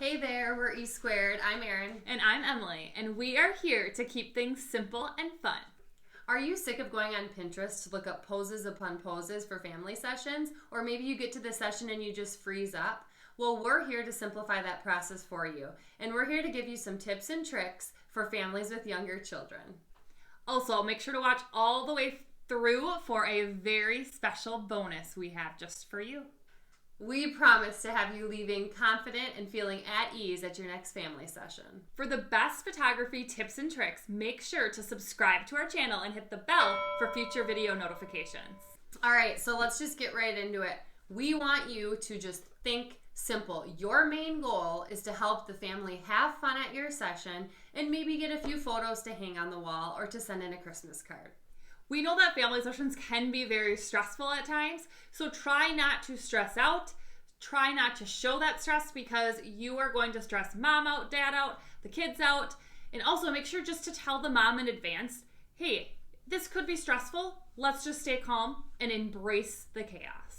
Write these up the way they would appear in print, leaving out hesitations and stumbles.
Hey there, we're esquared. I'm Erin. And I'm Emily, and we are here to keep things simple and fun. Are you sick of going on Pinterest to look up poses upon poses for family sessions? Or maybe you get to the session and you just freeze up? Well, we're here to simplify that process for you. And we're here to give you some tips and tricks for families with younger children. Also, make sure to watch all the way through for a very special bonus we have just for you. We promise to have you leaving confident and feeling at ease at your next family session. For the best photography tips and tricks, make sure to subscribe to our channel and hit the bell for future video notifications. All right, so let's just get right into it. We want you to just think simple. Your main goal is to help the family have fun at your session and maybe get a few photos to hang on the wall or to send in a Christmas card. We know that family sessions can be very stressful at times, so try not to stress out. Try not to show that stress because you are going to stress mom out, dad out, the kids out. And also make sure just to tell the mom in advance, hey, this could be stressful. Let's just stay calm and embrace the chaos.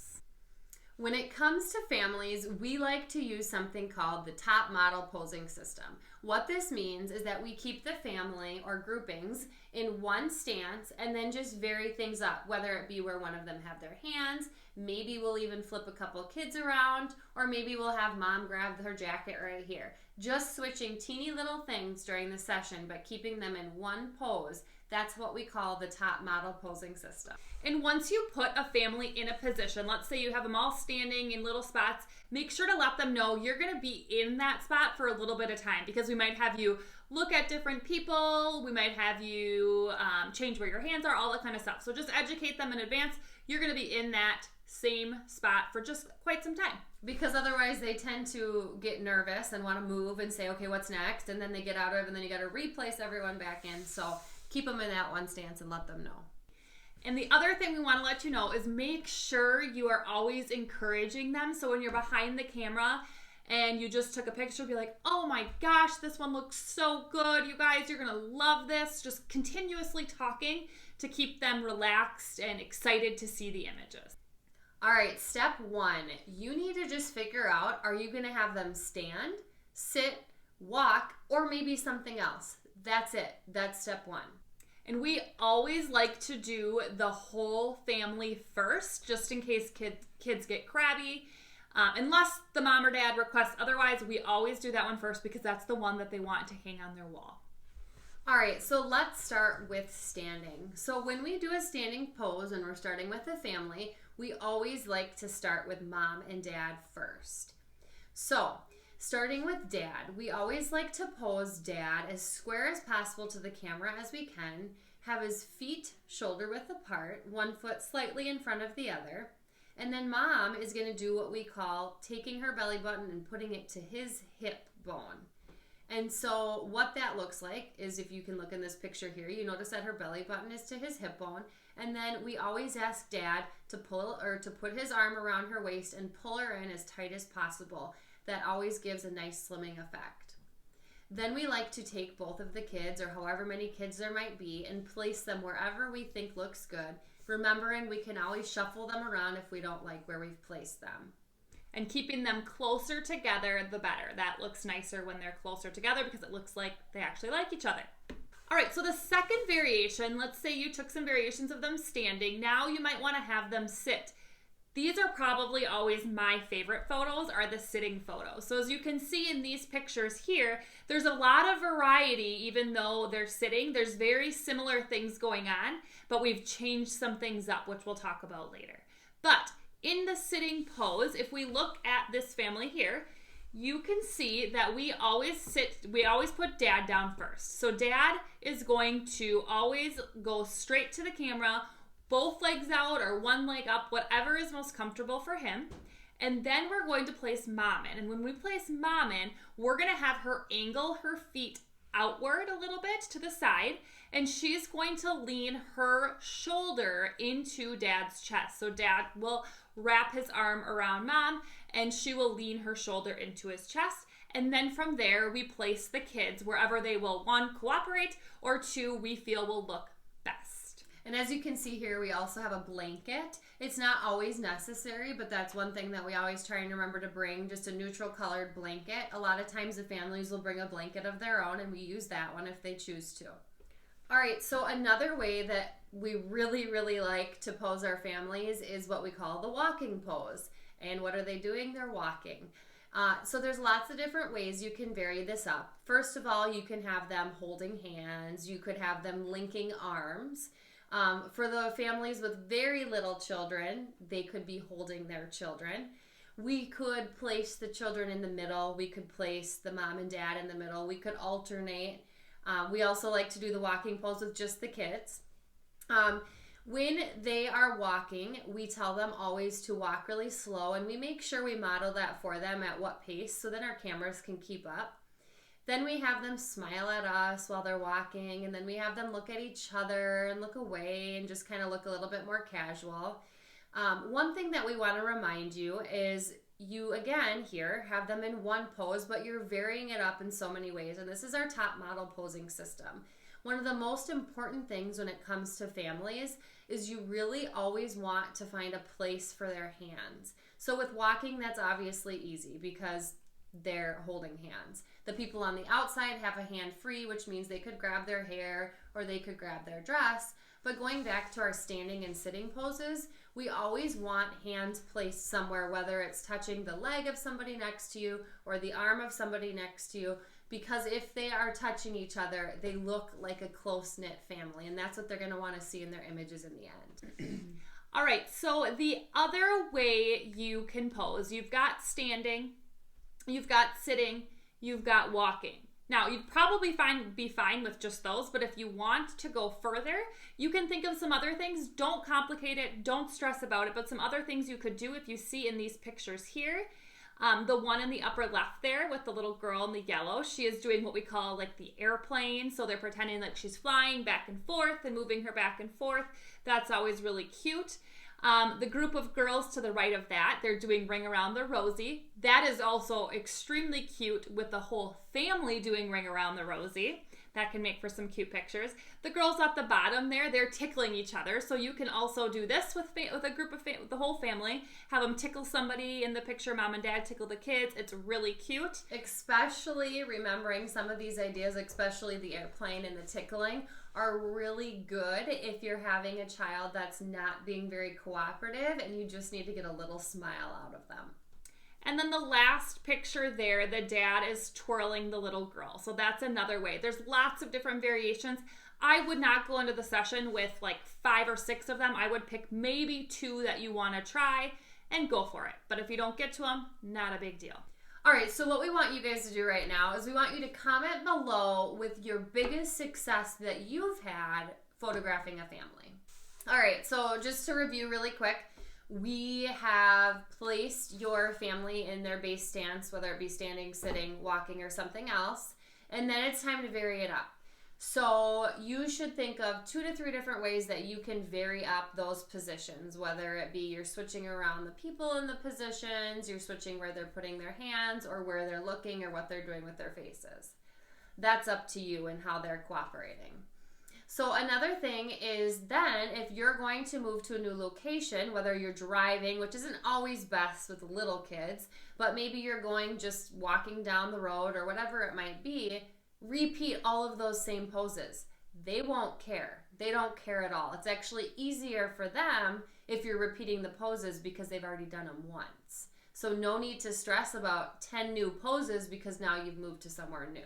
When it comes to families, we like to use something called the top model posing system. What this means is that we keep the family or groupings in one stance and then just vary things up, whether it be where one of them have their hands, maybe we'll even flip a couple kids around, or maybe we'll have mom grab her jacket right here. Just switching teeny little things during the session, but keeping them in one pose. That's what we call the top model posing system. And once you put a family in a position, let's say you have them all standing in little spots, make sure to let them know you're going to be in that spot for a little bit of time because we might have you look at different people, we might have you change where your hands are, all that kind of stuff. So just educate them in advance. You're going to be in that same spot for just quite some time. Because otherwise they tend to get nervous and want to move and say, okay, what's next? And then they get out of it and then you got to replace everyone back in. So keep them in that one stance and let them know. And the other thing we want to let you know is make sure you are always encouraging them. So when you're behind the camera and you just took a picture, be like, oh my gosh, this one looks so good. You guys, you're going to love this. Just continuously talking to keep them relaxed and excited to see the images. All right, step one, you need to just figure out, are you going to have them stand, sit, walk, or maybe something else? That's it. That's step one. And we always like to do the whole family first, just in case kids get crabby. Unless the mom or dad requests otherwise, we always do that one first because that's the one that they want to hang on their wall. All right, so let's start with standing. So when we do a standing pose and we're starting with the family, we always like to start with mom and dad first. So starting with dad, we always like to pose dad as square as possible to the camera as we can, have his feet shoulder width apart, one foot slightly in front of the other, and then mom is going to do what we call taking her belly button and putting it to his hip bone. And so what that looks like is, if you can look in this picture here, you notice that her belly button is to his hip bone, and then we always ask dad to pull or to put his arm around her waist and pull her in as tight as possible. That always gives a nice slimming effect. Then we like to take both of the kids, or however many kids there might be, and place them wherever we think looks good, remembering we can always shuffle them around if we don't like where we've placed them. And keeping them closer together, the better. That looks nicer when they're closer together because it looks like they actually like each other. All right, so the second variation, let's say you took some variations of them standing. Now you might want to have them sit. These are probably always my favorite photos, are the sitting photos. So as you can see in these pictures here, there's a lot of variety even though they're sitting. There's very similar things going on, but we've changed some things up, which we'll talk about later. But in the sitting pose, if we look at this family here, you can see that we always put dad down first. So dad is going to always go straight to the camera, both legs out or one leg up, whatever is most comfortable for him. And then we're going to place mom in. And when we place mom in, we're going to have her angle her feet outward a little bit to the side, and she's going to lean her shoulder into dad's chest. So dad will wrap his arm around mom, and she will lean her shoulder into his chest. And then from there, we place the kids wherever they will, one, cooperate, or two, we feel will look best. And as you can see here, we also have a blanket. It's not always necessary, but that's one thing that we always try and remember to bring, just a neutral colored blanket. A lot of times the families will bring a blanket of their own, and we use that one if they choose to. All right, so another way that we really, really like to pose our families is what we call the walking pose. And what are they doing? They're walking. So there's lots of different ways you can vary this up. First of all, you can have them holding hands. You could have them linking arms. For the families with very little children, they could be holding their children. We could place the children in the middle. We could place the mom and dad in the middle. We could alternate. We also like to do the walking pose with just the kids. When they are walking, we tell them always to walk really slow, and we make sure we model that for them at what pace so that our cameras can keep up. Then we have them smile at us while they're walking, and then we have them look at each other and look away and just kind of look a little bit more casual. One thing that we want to remind you is you, again, here have them in one pose, but you're varying it up in so many ways, and this is our top model posing system. One of the most important things when it comes to families is you really always want to find a place for their hands. So with walking, that's obviously easy because they're holding hands. The people on the outside have a hand free, which means they could grab their hair or they could grab their dress. But going back to our standing and sitting poses, we always want hands placed somewhere, whether it's touching the leg of somebody next to you or the arm of somebody next to you, because if they are touching each other, they look like a close-knit family, and that's what they're going to want to see in their images in the end. All right, so the other way you can pose, you've got standing, you've got sitting, you've got walking. Now, you'd probably be fine with just those, but if you want to go further, you can think of some other things. Don't complicate it, don't stress about it, but some other things you could do if you see in these pictures here. The one in the upper left there with the little girl in the yellow, she is doing what we call like the airplane. So they're pretending like she's flying back and forth and moving her back and forth. That's always really cute. The group of girls to the right of that, they're doing Ring Around the Rosie. That is also extremely cute with the whole family doing Ring Around the Rosie. That can make for some cute pictures. The girls at the bottom there, they're tickling each other. So you can also do this with a group of with the whole family. Have them tickle somebody in the picture. Mom and dad tickle the kids. It's really cute. Especially remembering some of these ideas, especially the airplane and the tickling, are really good if you're having a child that's not being very cooperative and you just need to get a little smile out of them. And then the last picture there, the dad is twirling the little girl. So that's another way. There's lots of different variations. I would not go into the session with like 5 or 6 of them. I would pick maybe 2 that you want to try and go for it. But if you don't get to them, not a big deal. All right, so what we want you guys to do right now is we want you to comment below with your biggest success that you've had photographing a family. All right, so just to review really quick, we have placed your family in their base stance, whether it be standing, sitting, walking, or something else, and then it's time to vary it up. So you should think of 2 to 3 different ways that you can vary up those positions, whether it be you're switching around the people in the positions, you're switching where they're putting their hands or where they're looking or what they're doing with their faces. That's up to you and how they're cooperating. So another thing is then if you're going to move to a new location, whether you're driving, which isn't always best with little kids, but maybe you're going just walking down the road or whatever it might be, repeat all of those same poses. They won't care. They don't care at all. It's actually easier for them if you're repeating the poses because they've already done them once. So no need to stress about 10 new poses because now you've moved to somewhere new.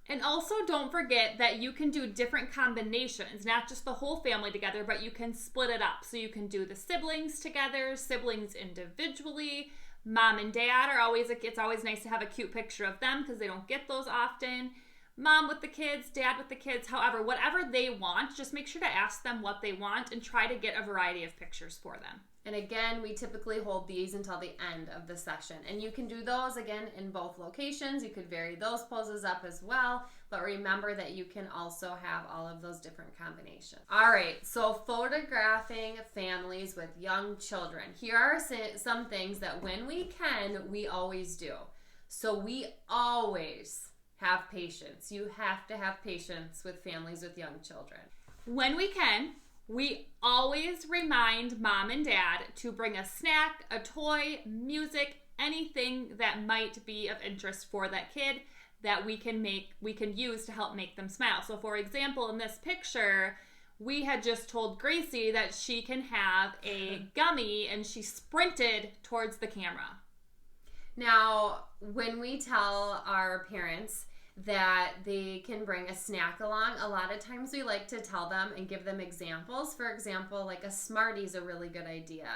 And also don't forget that you can do different combinations, not just the whole family together, but you can split it up. So you can do the siblings together, siblings individually, mom and dad are always, it's always nice to have a cute picture of them because they don't get those often. Mom with the kids, dad with the kids, however, whatever they want, just make sure to ask them what they want and try to get a variety of pictures for them. And again, we typically hold these until the end of the session. And you can do those again in both locations. You could vary those poses up as well. But remember that you can also have all of those different combinations. All right, so photographing families with young children. Here are some things that when we can, we always do. So we always have patience. You have to have patience with families with young children. When we can, We always remind mom and dad to bring a snack, a toy, music, anything that might be of interest for that kid that we can use to help make them smile. So for example, in this picture, we had just told Gracie that she can have a gummy, and she sprinted towards the camera. Now, when we tell our parents that they can bring a snack along, a lot of times we like to tell them and give them examples. For example, like a Smartie is a really good idea.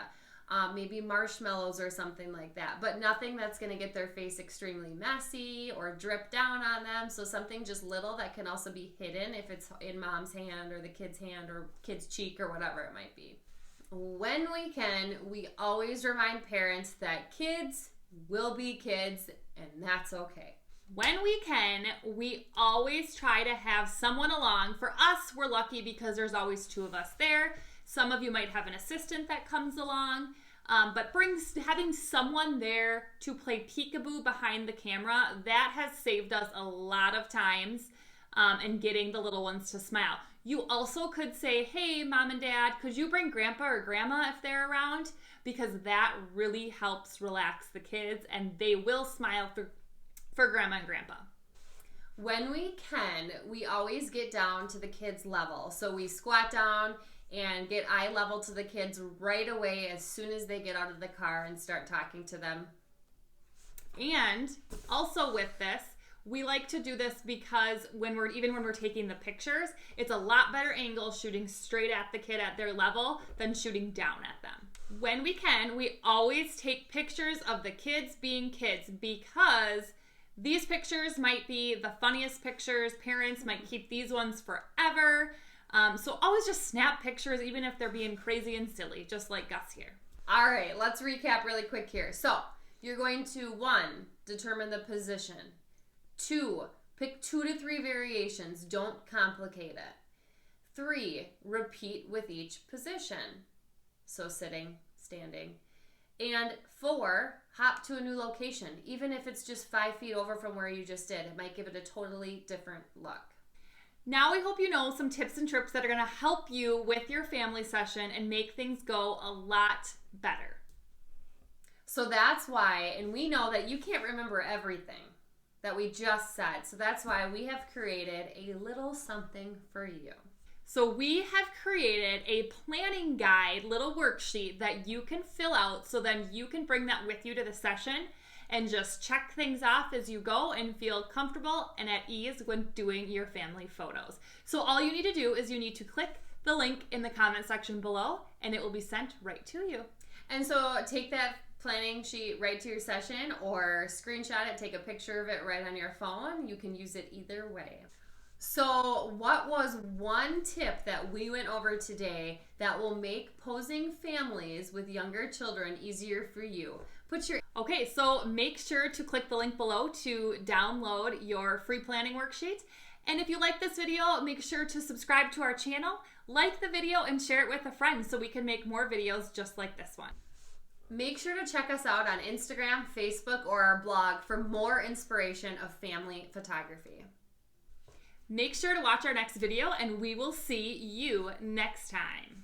Maybe marshmallows or something like that, but nothing that's going to get their face extremely messy or drip down on them. So something just little that can also be hidden if it's in mom's hand or the kid's hand or kid's cheek or whatever it might be. When we can, we always remind parents that kids will be kids, and that's okay. When we can, we always try to have someone along. For us, we're lucky because there's always 2 of us there. Some of you might have an assistant that comes along, but having someone there to play peekaboo behind the camera, that has saved us a lot of times and getting the little ones to smile. You also could say, hey, mom and dad, could you bring grandpa or grandma if they're around? Because that really helps relax the kids, and they will smile for grandma and grandpa. When we can, we always get down to the kids' level. So we squat down and get eye level to the kids right away as soon as they get out of the car and start talking to them. And also with this, we like to do this because when we're taking the pictures, it's a lot better angle shooting straight at the kid at their level than shooting down at them. When we can, we always take pictures of the kids being kids, because these pictures might be the funniest pictures. Parents might keep these ones forever. So always just snap pictures, even if they're being crazy and silly, just like Gus here. All right, let's recap really quick here. So you're going to 1, determine the position. 2, pick 2 to 3 variations. Don't complicate it. 3, repeat with each position. So sitting, standing. And 4, hop to a new location. Even if it's just 5 feet over from where you just did, it might give it a totally different look. Now we hope you know some tips and tricks that are going to help you with your family session and make things go a lot better. So that's why, and we know that you can't remember everything that we just said. So that's why we have created a little something for you. So we have created a planning guide, little worksheet that you can fill out, so then you can bring that with you to the session and just check things off as you go and feel comfortable and at ease when doing your family photos. So all you need to do is you need to click the link in the comment section below, and it will be sent right to you. And so take that planning sheet right to your session, or screenshot it, take a picture of it right on your phone. You can use it either way. So what was one tip that we went over today that will make posing families with younger children easier for you? Okay, so make sure to click the link below to download your free planning worksheet. And if you like this video, make sure to subscribe to our channel, like the video, and share it with a friend so we can make more videos just like this one. Make sure to check us out on Instagram, Facebook, or our blog for more inspiration of family photography. Make sure to watch our next video, and we will see you next time.